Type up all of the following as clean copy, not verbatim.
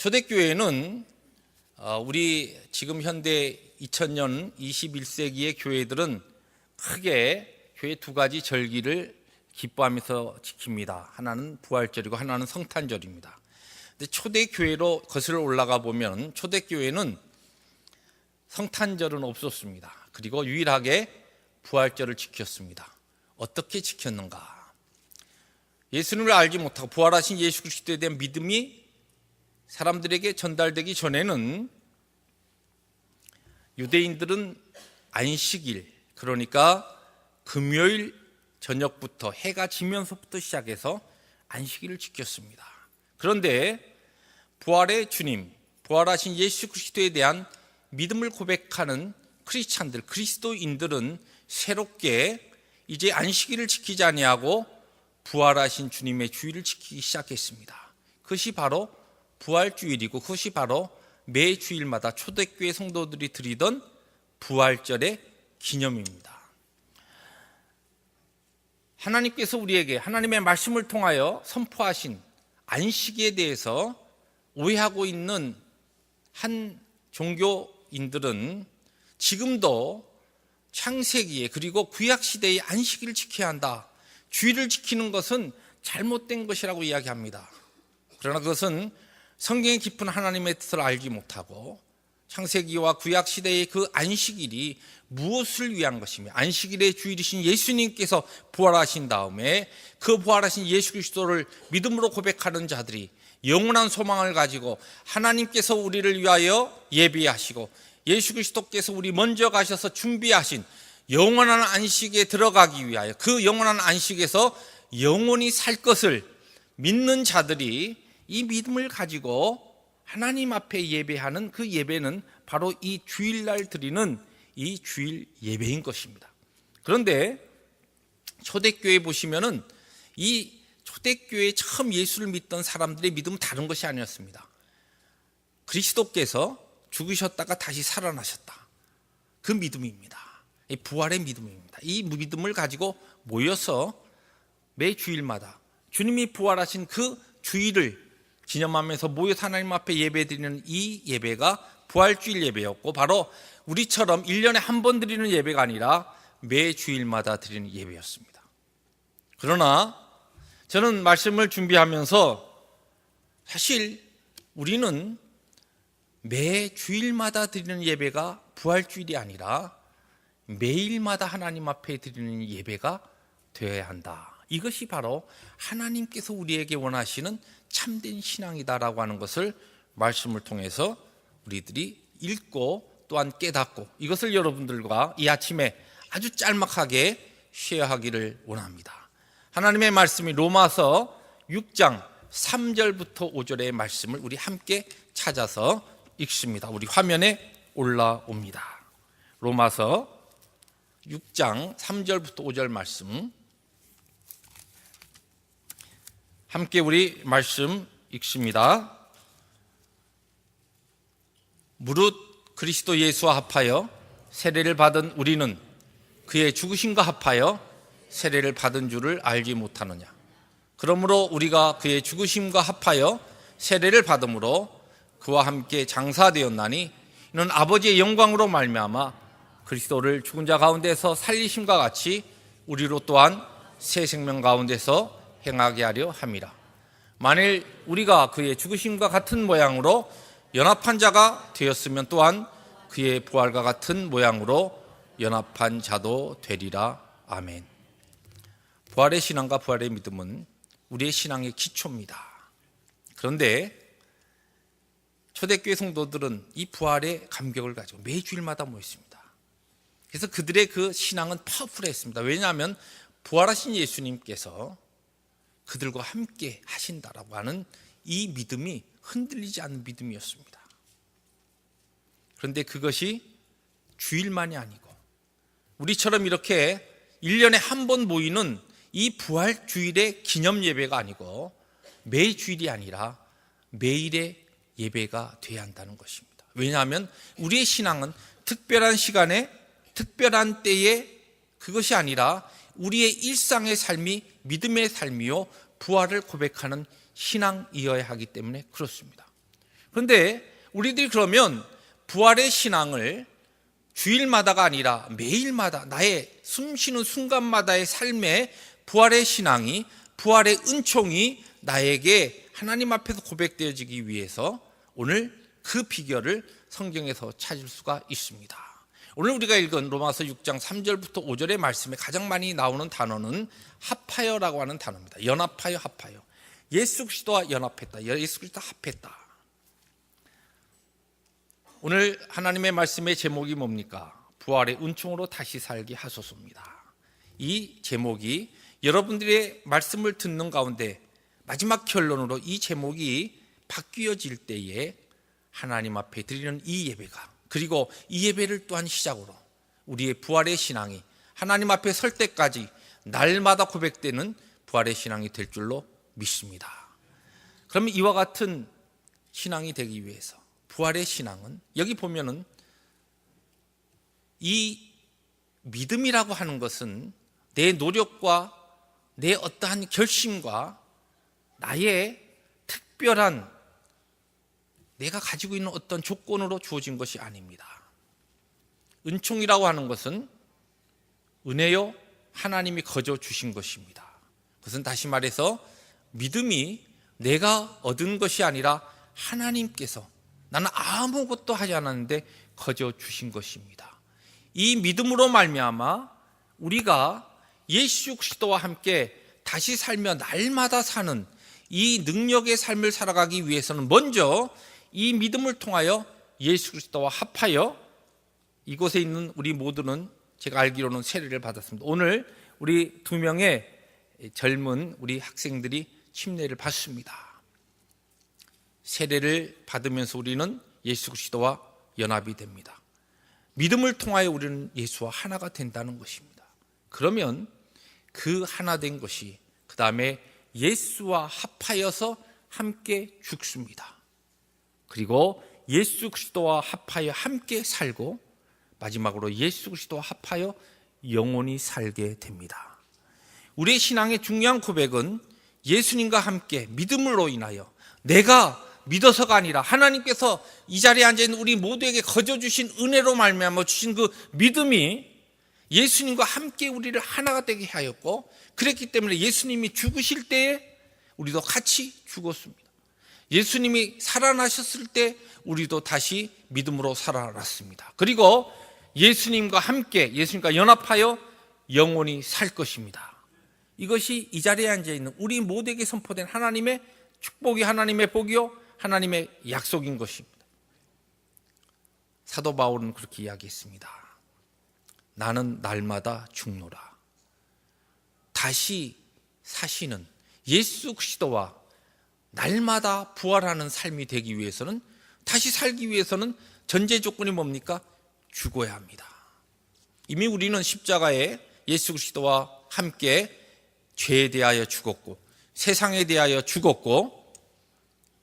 초대교회는 우리 지금 현대 2000년 21세기의 교회들은 크게 교회 두 가지 절기를 기뻐하면서 지킵니다. 하나는 부활절이고 하나는 성탄절입니다. 근데 초대교회로 거슬러 올라가 보면 초대교회는 성탄절은 없었습니다. 그리고 유일하게 부활절을 지켰습니다. 어떻게 지켰는가? 예수님을 알지 못하고 부활하신 예수 그리스도에 대한 믿음이 사람들에게 전달되기 전에는 유대인들은 안식일, 그러니까 금요일 저녁부터 해가 지면서부터 시작해서 안식일을 지켰습니다. 그런데 부활의 주님, 부활하신 예수 그리스도에 대한 믿음을 고백하는 크리스찬들, 그리스도인들은 새롭게 이제 안식일을 지키지 아니하고 부활하신 주님의 주일을 지키기 시작했습니다. 그것이 바로 부활주일이고 그것이 바로 매 주일마다 초대교회 성도들이 드리던 부활절의 기념입니다. 하나님께서 우리에게 하나님의 말씀을 통하여 선포하신 안식에 대해서 오해하고 있는 한 종교인들은 지금도 창세기에 그리고 구약시대의 안식일을 지켜야 한다. 주일을 지키는 것은 잘못된 것이라고 이야기합니다. 그러나 그것은 성경의 깊은 하나님의 뜻을 알지 못하고 창세기와 구약시대의 그 안식일이 무엇을 위한 것이며 안식일의 주일이신 예수님께서 부활하신 다음에 그 부활하신 예수 그리스도를 믿음으로 고백하는 자들이 영원한 소망을 가지고 하나님께서 우리를 위하여 예비하시고 예수 그리스도께서 우리 먼저 가셔서 준비하신 영원한 안식에 들어가기 위하여 그 영원한 안식에서 영원히 살 것을 믿는 자들이 이 믿음을 가지고 하나님 앞에 예배하는 그 예배는 바로 이 주일날 드리는 이 주일 예배인 것입니다. 그런데 초대교회 보시면은 이 초대교회에 처음 예수를 믿던 사람들의 믿음은 다른 것이 아니었습니다. 그리스도께서 죽으셨다가 다시 살아나셨다. 그 믿음입니다. 이 부활의 믿음입니다. 이 믿음을 가지고 모여서 매 주일마다 주님이 부활하신 그 주일을 기념하면서 모여서 하나님 앞에 예배드리는 이 예배가 부활주일 예배였고 바로 우리처럼 1년에 한 번 드리는 예배가 아니라 매 주일마다 드리는 예배였습니다. 그러나 저는 말씀을 준비하면서 사실 우리는 매 주일마다 드리는 예배가 부활주일이 아니라 매일마다 하나님 앞에 드리는 예배가 되어야 한다. 이것이 바로 하나님께서 우리에게 원하시는 참된 신앙이다라고 하는 것을 말씀을 통해서 우리들이 읽고 또한 깨닫고 이것을 여러분들과 이 아침에 아주 짤막하게 쉐어하기를 원합니다. 하나님의 말씀이 로마서 6장 3절부터 5절의 말씀을 우리 함께 찾아서 읽습니다. 우리 화면에 올라옵니다. 로마서 6장 3절부터 5절 말씀 함께 우리 말씀 읽습니다. 무릇 그리스도 예수와 합하여 세례를 받은 우리는 그의 죽으심과 합하여 세례를 받은 줄을 알지 못하느냐. 그러므로 우리가 그의 죽으심과 합하여 세례를 받음으로 그와 함께 장사되었나니 이는 아버지의 영광으로 말미암아 그리스도를 죽은 자 가운데서 살리심과 같이 우리로 또한 새 생명 가운데서 행하게 하려 함이라. 만일 우리가 그의 죽으심과 같은 모양으로 연합한 자가 되었으면 또한 그의 부활과 같은 모양으로 연합한 자도 되리라. 아멘. 부활의 신앙과 부활의 믿음은 우리의 신앙의 기초입니다. 그런데 초대교회 성도들은 이 부활의 감격을 가지고 매주일마다 모였습니다. 그래서 그들의 그 신앙은 파워풀했습니다. 왜냐하면 부활하신 예수님께서 그들과 함께 하신다라고 하는 이 믿음이 흔들리지 않는 믿음이었습니다. 그런데 그것이 주일만이 아니고 우리처럼 이렇게 1년에 한 번 모이는 이 부활 주일의 기념 예배가 아니고 매 주일이 아니라 매일의 예배가 돼야 한다는 것입니다. 왜냐하면 우리의 신앙은 특별한 시간에 특별한 때에 그것이 아니라 우리의 일상의 삶이 믿음의 삶이요 부활을 고백하는 신앙이어야 하기 때문에 그렇습니다. 그런데 우리들이 그러면 부활의 신앙을 주일마다가 아니라 매일마다 나의 숨쉬는 순간마다의 삶에 부활의 신앙이, 부활의 은총이 나에게 하나님 앞에서 고백되어지기 위해서 오늘 그 비결을 성경에서 찾을 수가 있습니다. 오늘 우리가 읽은 로마서 6장 3절부터 5절의 말씀에 가장 많이 나오는 단어는 합하여라고 하는 단어입니다. 연합하여, 합하여. 예수 그리스도와 연합했다. 예수 그리스도와 합했다. 오늘 하나님의 말씀의 제목이 뭡니까? 부활의 은총으로 다시 살게 하소서입니다. 이 제목이 여러분들의 말씀을 듣는 가운데 마지막 결론으로 이 제목이 바뀌어질 때에 하나님 앞에 드리는 이 예배가, 그리고 이 예배를 또한 시작으로 우리의 부활의 신앙이 하나님 앞에 설 때까지 날마다 고백되는 부활의 신앙이 될 줄로 믿습니다. 그러면 이와 같은 신앙이 되기 위해서 부활의 신앙은, 여기 보면은 이 믿음이라고 하는 것은 내 노력과 내 어떠한 결심과 나의 특별한 내가 가지고 있는 어떤 조건으로 주어진 것이 아닙니다. 은총이라고 하는 것은 은혜요, 하나님이 거저 주신 것입니다. 그것은 다시 말해서 믿음이 내가 얻은 것이 아니라 하나님께서 나는 아무것도 하지 않았는데 거저 주신 것입니다. 이 믿음으로 말미암아 우리가 예수 그리스도와 함께 다시 살며 날마다 사는 이 능력의 삶을 살아가기 위해서는 먼저 이 믿음을 통하여 예수 그리스도와 합하여, 이곳에 있는 우리 모두는 제가 알기로는 세례를 받았습니다. 오늘 우리 2명의 젊은 우리 학생들이 침례를 받습니다. 세례를 받으면서 우리는 예수 그리스도와 연합이 됩니다. 믿음을 통하여 우리는 예수와 하나가 된다는 것입니다. 그러면 그 하나 된 것이 그 다음에 예수와 합하여서 함께 죽습니다. 그리고 예수 그리스도와 합하여 함께 살고 마지막으로 예수 그리스도와 합하여 영원히 살게 됩니다. 우리의 신앙의 중요한 고백은 예수님과 함께 믿음으로 인하여, 내가 믿어서가 아니라 하나님께서 이 자리에 앉아있는 우리 모두에게 거저 주신 은혜로 말미암아 주신 그 믿음이 예수님과 함께 우리를 하나가 되게 하였고, 그랬기 때문에 예수님이 죽으실 때에 우리도 같이 죽었습니다. 예수님이 살아나셨을 때 우리도 다시 믿음으로 살아났습니다. 그리고 예수님과 함께, 예수님과 연합하여 영원히 살 것입니다. 이것이 이 자리에 앉아있는 우리 모두에게 선포된 하나님의 축복이, 하나님의 복이요 하나님의 약속인 것입니다. 사도 바울은 그렇게 이야기했습니다. 나는 날마다 죽노라. 다시 사시는 예수 그리스도와 날마다 부활하는 삶이 되기 위해서는, 다시 살기 위해서는 전제 조건이 뭡니까? 죽어야 합니다. 이미 우리는 십자가에 예수 그리스도와 함께 죄에 대하여 죽었고, 세상에 대하여 죽었고,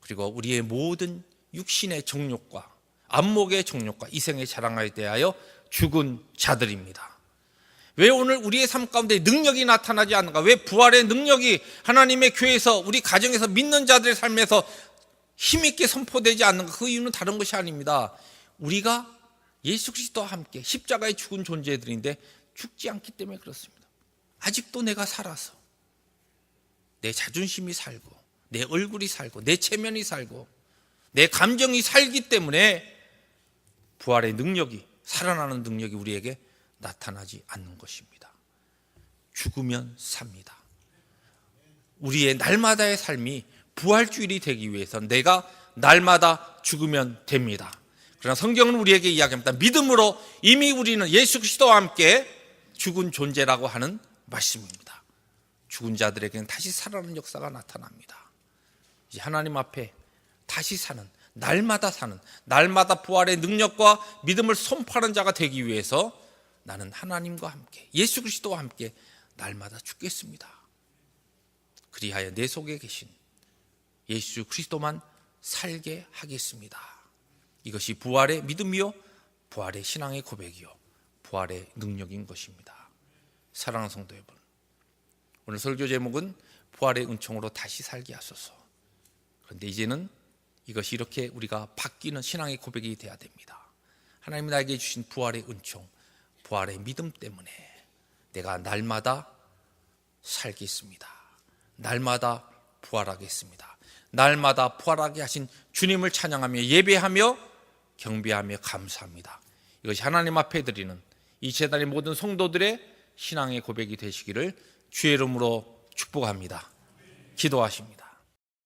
그리고 우리의 모든 육신의 정욕과 안목의 정욕과 이생의 자랑에 대하여 죽은 자들입니다. 왜 오늘 우리의 삶 가운데 능력이 나타나지 않는가? 왜 부활의 능력이 하나님의 교회에서, 우리 가정에서 믿는 자들의 삶에서 힘있게 선포되지 않는가? 그 이유는 다른 것이 아닙니다. 우리가 예수 그리스도와 함께 십자가에 죽은 존재들인데 죽지 않기 때문에 그렇습니다. 아직도 내가 살아서 내 자존심이 살고 내 얼굴이 살고 내 체면이 살고 내 감정이 살기 때문에 부활의 능력이, 살아나는 능력이 우리에게 나타나지 않는 것입니다. 죽으면 삽니다. 우리의 날마다의 삶이 부활주일이 되기 위해서 내가 날마다 죽으면 됩니다. 그러나 성경은 우리에게 이야기합니다. 믿음으로 이미 우리는 예수 그리스도와 함께 죽은 존재라고 하는 말씀입니다. 죽은 자들에게는 다시 살아나는 역사가 나타납니다. 이제 하나님 앞에 다시 사는, 날마다 사는, 날마다 부활의 능력과 믿음을 선포하는 자가 되기 위해서 나는 하나님과 함께, 예수 그리스도와 함께 날마다 죽겠습니다. 그리하여 내 속에 계신 예수 그리스도만 살게 하겠습니다. 이것이 부활의 믿음이요, 부활의 신앙의 고백이요, 부활의 능력인 것입니다. 사랑하는 성도 여러분, 오늘 설교 제목은 부활의 은총으로 다시 살게 하소서. 그런데 이제는 이것이 이렇게 우리가 바뀌는 신앙의 고백이 돼야 됩니다. 하나님 나에게 주신 부활의 은총, 부활의 믿음 때문에 내가 날마다 살겠습니다. 날마다 부활하겠습니다. 날마다 부활하게 하신 주님을 찬양하며 예배하며 경배하며 감사합니다. 이것이 하나님 앞에 드리는 이 제단의 모든 성도들의 신앙의 고백이 되시기를 주의 이름으로 축복합니다. 기도하십니다.